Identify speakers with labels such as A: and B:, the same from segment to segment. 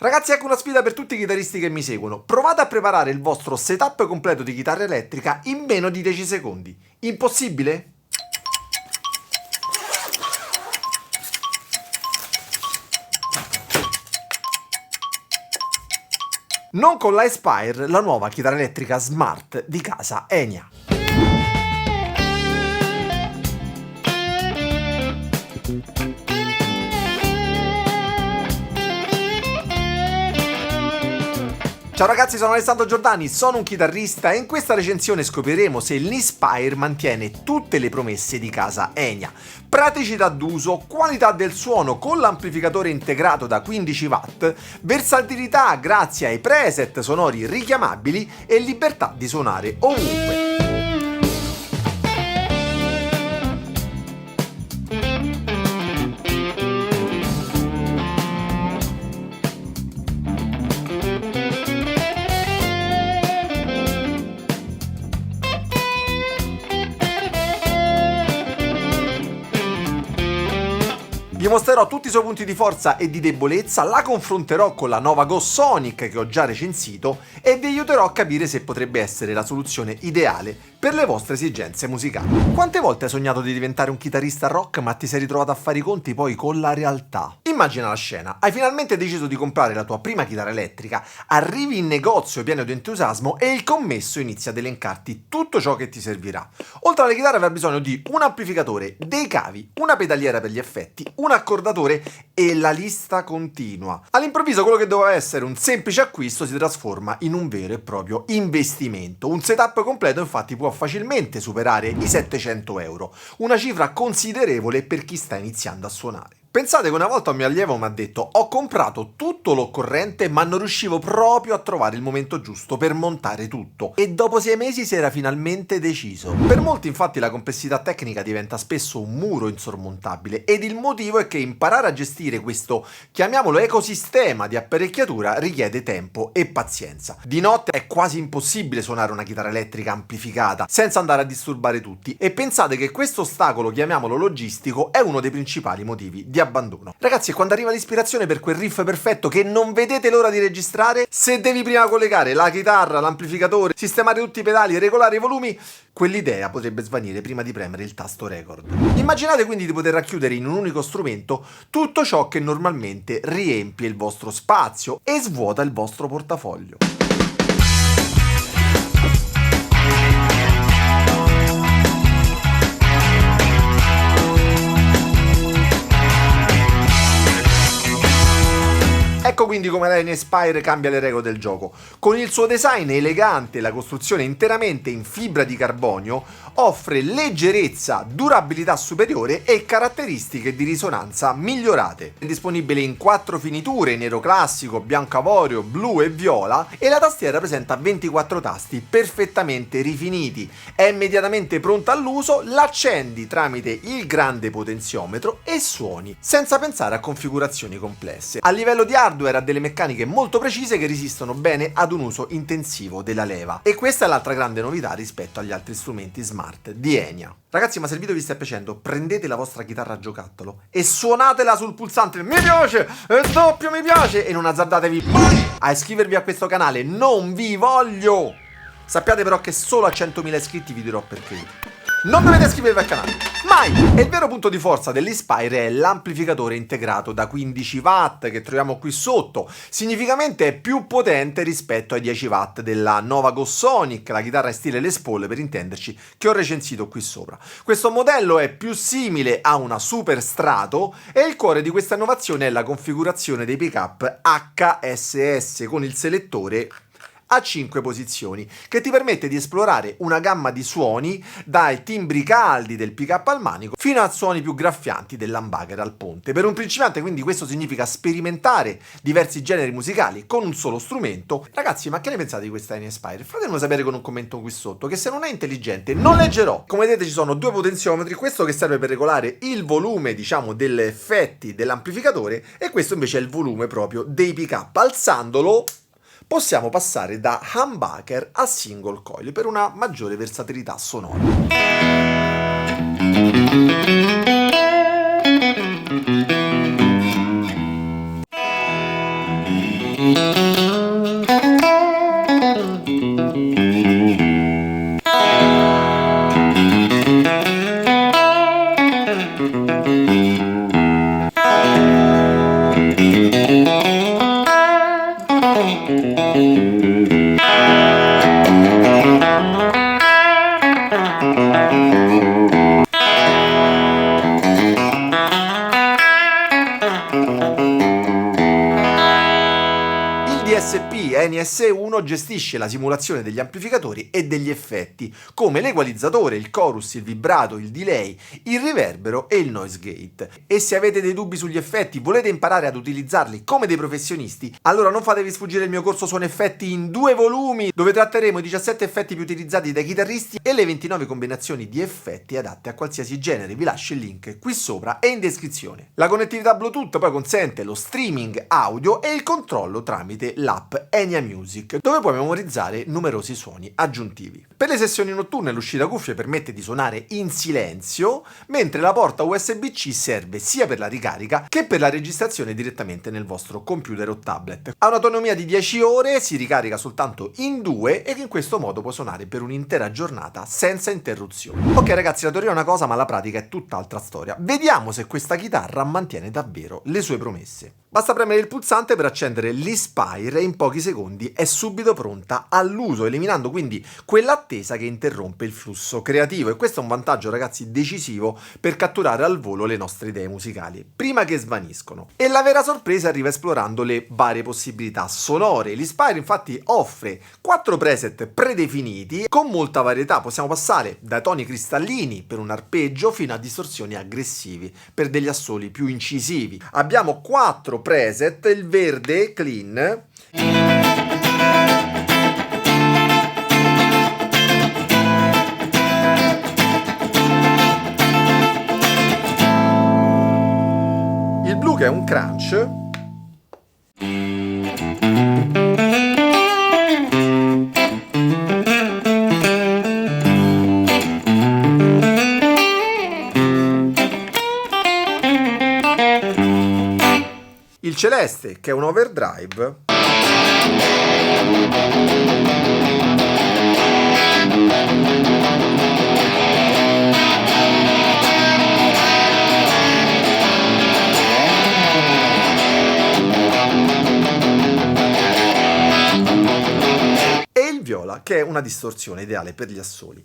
A: Ragazzi, ecco una sfida per tutti i chitarristi che mi seguono. Provate a preparare il vostro setup completo di chitarra elettrica in meno di 10 secondi. Impossibile? Non con l'Aspire, la nuova chitarra elettrica smart di casa Enya. Ciao ragazzi, sono Alessandro Giordani, sono un chitarrista e in questa recensione scopriremo se l'Inspire mantiene tutte le promesse di casa Enya. Praticità d'uso, qualità del suono con l'amplificatore integrato da 15 watt, versatilità grazie ai preset sonori richiamabili e libertà di suonare ovunque. Vi mostrerò tutti i suoi punti di forza e di debolezza, la confronterò con la nuova Go Sonic che ho già recensito e vi aiuterò a capire se potrebbe essere la soluzione ideale per le vostre esigenze musicali. Quante volte hai sognato di diventare un chitarrista rock ma ti sei ritrovato a fare i conti poi con la realtà? Immagina la scena, hai finalmente deciso di comprare la tua prima chitarra elettrica, arrivi in negozio pieno di entusiasmo e il commesso inizia ad elencarti tutto ciò che ti servirà. Oltre alle chitarre avrai bisogno di un amplificatore, dei cavi, una pedaliera per gli effetti, un accordatore e la lista continua. All'improvviso quello che doveva essere un semplice acquisto si trasforma in un vero e proprio investimento. Un setup completo infatti può facilmente superare i 700 euro, una cifra considerevole per chi sta iniziando a suonare. Pensate che una volta un mio allievo mi ha detto: ho comprato tutto l'occorrente ma non riuscivo proprio a trovare il momento giusto per montare tutto, e dopo 6 mesi si era finalmente deciso. Per molti infatti la complessità tecnica diventa spesso un muro insormontabile ed il motivo è che imparare a gestire questo, chiamiamolo, ecosistema di apparecchiatura richiede tempo e pazienza. Di notte è quasi impossibile suonare una chitarra elettrica amplificata senza andare a disturbare tutti, e pensate che questo ostacolo, chiamiamolo logistico, è uno dei principali motivi di abbandono. Ragazzi, quando arriva l'ispirazione per quel riff perfetto che non vedete l'ora di registrare, se devi prima collegare la chitarra, l'amplificatore, sistemare tutti i pedali e regolare i volumi, quell'idea potrebbe svanire prima di premere il tasto record. Immaginate quindi di poter racchiudere in un unico strumento tutto ciò che normalmente riempie il vostro spazio e svuota il vostro portafoglio. Ecco quindi come la Inspire cambia le regole del gioco. Con il suo design elegante e la costruzione interamente in fibra di carbonio, offre leggerezza, durabilità superiore e caratteristiche di risonanza migliorate. È disponibile in 4 finiture: nero classico, bianco avorio, blu e viola, e la tastiera presenta 24 tasti perfettamente rifiniti. È immediatamente pronta all'uso, l'accendi tramite il grande potenziometro e suoni, senza pensare a configurazioni complesse. A livello di hardware ha delle meccaniche molto precise che resistono bene ad un uso intensivo della leva, e questa è l'altra grande novità rispetto agli altri strumenti smart di Enya. Ragazzi, ma se il video vi sta piacendo, prendete la vostra chitarra a giocattolo e suonatela sul pulsante mi piace e doppio mi piace, e non azzardatevi mai a iscrivervi a questo canale, non vi voglio! Sappiate però che solo a 100.000 iscritti vi dirò perché. Non dovete iscrivervi al canale, mai! E il vero punto di forza dell'Inspire è l'amplificatore integrato da 15 watt che troviamo qui sotto. Significativamente è più potente rispetto ai 10 watt della nuova Go Sonic, la chitarra in stile Les Paul per intenderci, che ho recensito qui sopra. Questo modello è più simile a una Super Strato e il cuore di questa innovazione è la configurazione dei pickup HSS con il selettore a 5 posizioni, che ti permette di esplorare una gamma di suoni dai timbri caldi del pick-up al manico fino a suoni più graffianti dell'humbucker al ponte. Per un principiante quindi questo significa sperimentare diversi generi musicali con un solo strumento. Ragazzi, ma che ne pensate di questa Inspire? Fatemelo sapere con un commento qui sotto, che se non è intelligente non leggerò. Come vedete ci sono 2 potenziometri, questo che serve per regolare il volume, diciamo, degli effetti dell'amplificatore, e questo invece è il volume proprio dei pick-up. Alzandolo possiamo passare da humbucker a single coil per una maggiore versatilità sonora. DSP NS1 gestisce la simulazione degli amplificatori e degli effetti, come l'equalizzatore, il chorus, il vibrato, il delay, il riverbero e il noise gate. E se avete dei dubbi sugli effetti, volete imparare ad utilizzarli come dei professionisti, allora non fatevi sfuggire il mio corso Suoni Effetti in 2 volumi, dove tratteremo i 17 effetti più utilizzati dai chitarristi e le 29 combinazioni di effetti adatte a qualsiasi genere. Vi lascio il link qui sopra e in descrizione. La connettività Bluetooth poi consente lo streaming audio e il controllo tramite l'app Enya Music, dove puoi memorizzare numerosi suoni aggiuntivi. Per le sessioni notturne l'uscita cuffie permette di suonare in silenzio, mentre la porta USB-C serve sia per la ricarica che per la registrazione direttamente nel vostro computer o tablet. Ha un'autonomia di 10 ore, si ricarica soltanto in 2 e in questo modo può suonare per un'intera giornata senza interruzioni. Ok ragazzi, la teoria è una cosa ma la pratica è tutt'altra storia. Vediamo se questa chitarra mantiene davvero le sue promesse. Basta premere il pulsante per accendere l'Inspire e in pochi secondi è subito pronta all'uso, eliminando quindi quell'attesa che interrompe il flusso creativo, e questo è un vantaggio ragazzi decisivo per catturare al volo le nostre idee musicali, prima che svaniscono. E la vera sorpresa arriva esplorando le varie possibilità sonore. L'Inspire infatti offre 4 preset predefiniti con molta varietà, possiamo passare dai toni cristallini per un arpeggio fino a distorsioni aggressivi per degli assoli più incisivi. Abbiamo 4 preset, il verde clean, il blu che è un crunch, il celeste che è un overdrive, e il viola che è una distorsione ideale per gli assoli.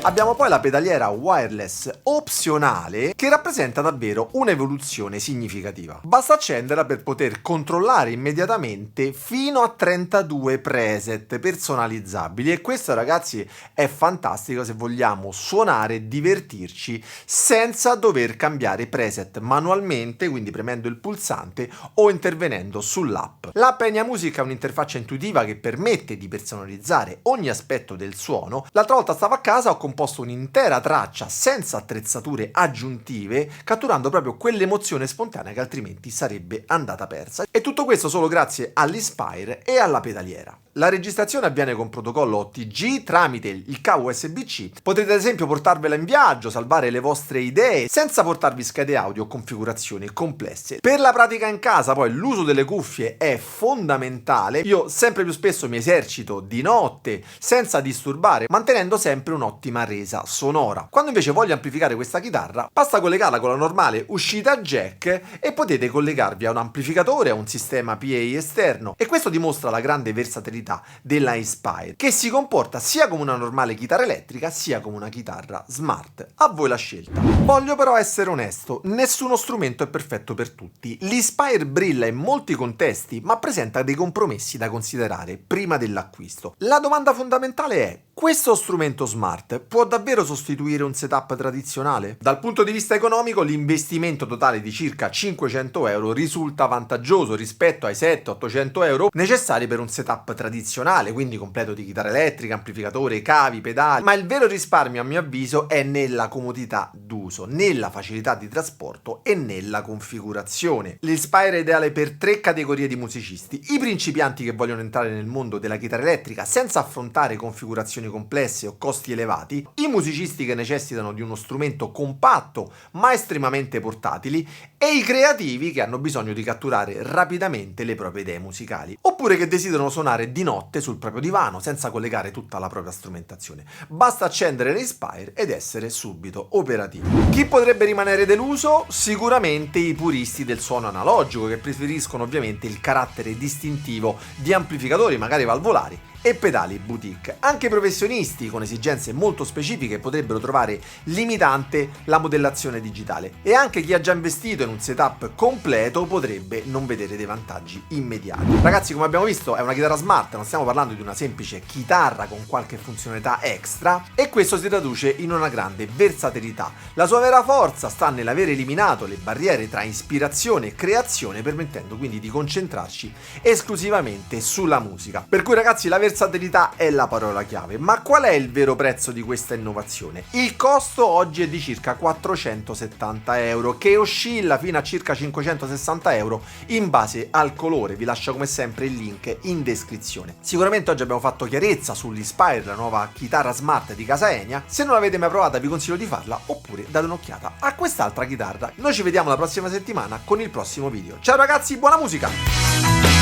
A: Abbiamo poi la pedaliera wireless opzionale che rappresenta davvero un'evoluzione significativa. Basta accenderla per poter controllare immediatamente fino a 32 preset personalizzabili, e questo ragazzi è fantastico se vogliamo suonare e divertirci senza dover cambiare preset manualmente, quindi premendo il pulsante o intervenendo sull'app. L'app Enya Music ha un'interfaccia intuitiva che permette di personalizzare ogni aspetto del suono. L'altra volta stavo a casa, ho composto un'intera traccia senza attrezzature aggiuntive, catturando proprio quell'emozione spontanea che altrimenti sarebbe andata persa. E tutto questo solo grazie all'Inspire e alla pedaliera. La registrazione avviene con protocollo OTG tramite il cavo USB-C. Potrete ad esempio portarvela in viaggio, salvare le vostre idee senza portarvi schede audio o configurazioni complesse. Per la pratica in casa poi l'uso delle cuffie è fondamentale. Io sempre più spesso mi esercito di notte senza disturbare, mantenendo sempre un'ottima resa sonora. Quando invece voglio amplificare questa chitarra, basta collegarla con la normale uscita jack e potete collegarvi a un amplificatore, a un sistema PA esterno, e questo dimostra la grande versatilità della Inspire, che si comporta sia come una normale chitarra elettrica sia come una chitarra smart. A voi la scelta. Voglio però essere onesto, nessuno strumento è perfetto per tutti. L'Inspire brilla in molti contesti, ma presenta dei compromessi da considerare prima dell'acquisto. La domanda fondamentale è: questo strumento smart può davvero sostituire un setup tradizionale? Dal punto di vista economico, l'investimento totale di circa 500 euro risulta vantaggioso rispetto ai 700-800 euro necessari per un setup tradizionale, quindi completo di chitarra elettrica, amplificatore, cavi, pedali. Ma il vero risparmio, a mio avviso, è nella comodità d'uso, nella facilità di trasporto e nella configurazione. L'Inspire è ideale per 3 categorie di musicisti: i principianti che vogliono entrare nel mondo della chitarra elettrica senza affrontare configurazioni complesse o costi elevati, i musicisti che necessitano di uno strumento compatto ma estremamente portatili, e i creativi che hanno bisogno di catturare rapidamente le proprie idee musicali, oppure che desiderano suonare di notte sul proprio divano senza collegare tutta la propria strumentazione. Basta accendere l'Inspire ed essere subito operativi. Chi potrebbe rimanere deluso? Sicuramente i puristi del suono analogico, che preferiscono ovviamente il carattere distintivo di amplificatori magari valvolari e pedali boutique. Anche i professionisti con esigenze molto specifiche potrebbero trovare limitante la modellazione digitale, e anche chi ha già investito in un setup completo potrebbe non vedere dei vantaggi immediati. Ragazzi, come abbiamo visto, è una chitarra smart, non stiamo parlando di una semplice chitarra con qualche funzionalità extra, e questo si traduce in una grande versatilità. La sua vera forza sta nell'aver eliminato le barriere tra ispirazione e creazione, permettendo quindi di concentrarci esclusivamente sulla musica. Per cui, ragazzi, la versatilità è la parola chiave. Ma qual è il vero prezzo di questa innovazione? Il costo oggi è di circa 470 euro, che oscilla fino a circa 560 euro in base al colore. Vi lascio come sempre il link in descrizione. Sicuramente oggi abbiamo fatto chiarezza sull'Inspire, la nuova chitarra smart di casa Enya. Se non l'avete mai provata vi consiglio di farla, oppure date un'occhiata a quest'altra chitarra. Noi ci vediamo la prossima settimana con il prossimo video. Ciao ragazzi, buona musica!